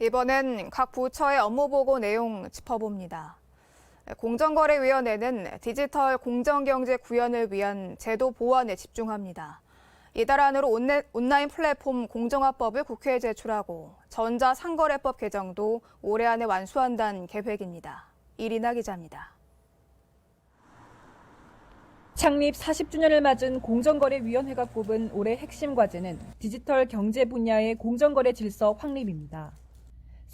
이번엔 각 부처의 업무 보고 내용 짚어봅니다. 공정거래위원회는 디지털 공정경제 구현을 위한 제도 보완에 집중합니다. 이달 안으로 온라인 플랫폼 공정화법을 국회에 제출하고 전자상거래법 개정도 올해 안에 완수한다는 계획입니다. 이리나 기자입니다. 창립 40주년을 맞은 공정거래위원회가 꼽은 올해 핵심 과제는 디지털 경제 분야의 공정거래 질서 확립입니다.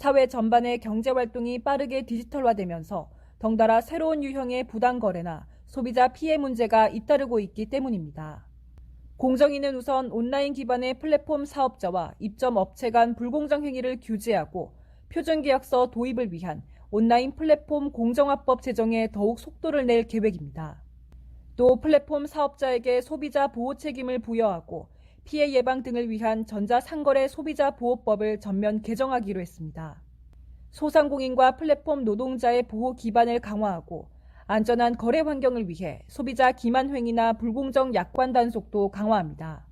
사회 전반의 경제활동이 빠르게 디지털화되면서 덩달아 새로운 유형의 부당거래나 소비자 피해 문제가 잇따르고 있기 때문입니다. 공정위는 우선 온라인 기반의 플랫폼 사업자와 입점 업체 간 불공정 행위를 규제하고 표준계약서 도입을 위한 온라인 플랫폼 공정화법 제정에 더욱 속도를 낼 계획입니다. 또 플랫폼 사업자에게 소비자 보호 책임을 부여하고 피해 예방 등을 위한 전자상거래 소비자 보호법을 전면 개정하기로 했습니다. 소상공인과 플랫폼 노동자의 보호 기반을 강화하고 안전한 거래 환경을 위해 소비자 기만 행위나 불공정 약관 단속도 강화합니다.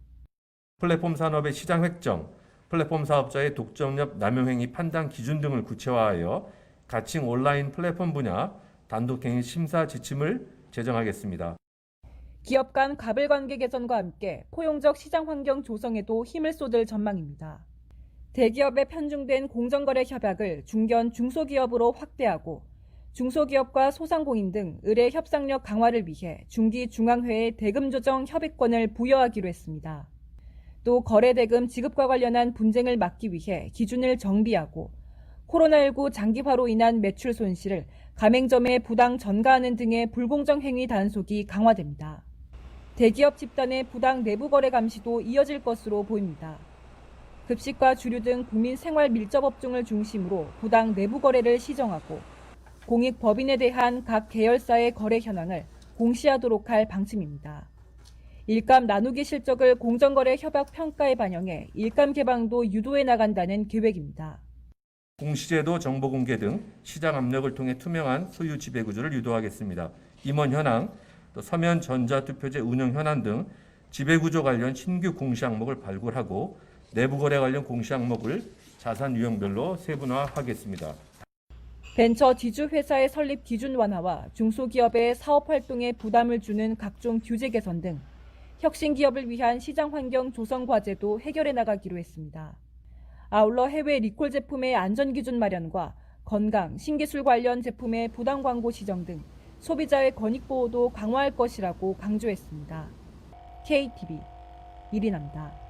플랫폼 산업의 시장 획정, 플랫폼 사업자의 독점력 남용 행위 판단 기준 등을 구체화하여 가칭 온라인 플랫폼 분야 단독행위 심사 지침을 제정하겠습니다. 기업 간 가불관계 개선과 함께 포용적 시장 환경 조성에도 힘을 쏟을 전망입니다. 대기업에 편중된 공정거래 협약을 중견 중소기업으로 확대하고 중소기업과 소상공인 등 의뢰 협상력 강화를 위해 중기중앙회에 대금 조정 협의권을 부여하기로 했습니다. 또 거래대금 지급과 관련한 분쟁을 막기 위해 기준을 정비하고 코로나19 장기화로 인한 매출 손실을 가맹점에 부당 전가하는 등의 불공정 행위 단속이 강화됩니다. 대기업 집단의 부당 내부 거래 감시도 이어질 것으로 보입니다. 급식과 주류 등 국민 생활 밀접 업종을 중심으로 부당 내부 거래를 시정하고 공익 법인에 대한 각 계열사의 거래 현황을 공시하도록 할 방침입니다. 일감 나누기 실적을 공정거래 협약 평가에 반영해 일감 개방도 유도해 나간다는 계획입니다. 공시제도 정보 공개 등 시장 압력을 통해 투명한 소유 지배 구조를 유도하겠습니다. 임원 현황, 또 서면 전자투표제 운영 현안 등 지배구조 관련 신규 공시 항목을 발굴하고 내부 거래 관련 공시 항목을 자산 유형별로 세분화하겠습니다. 벤처 지주 회사의 설립 기준 완화와 중소기업의 사업 활동에 부담을 주는 각종 규제 개선 등 혁신 기업을 위한 시장 환경 조성 과제도 해결해 나가기로 했습니다. 아울러 해외 리콜 제품의 안전 기준 마련과 건강, 신기술 관련 제품의 부당 광고 시정 등 소비자의 권익 보호도 강화할 것이라고 강조했습니다. KTV 이리나입니다.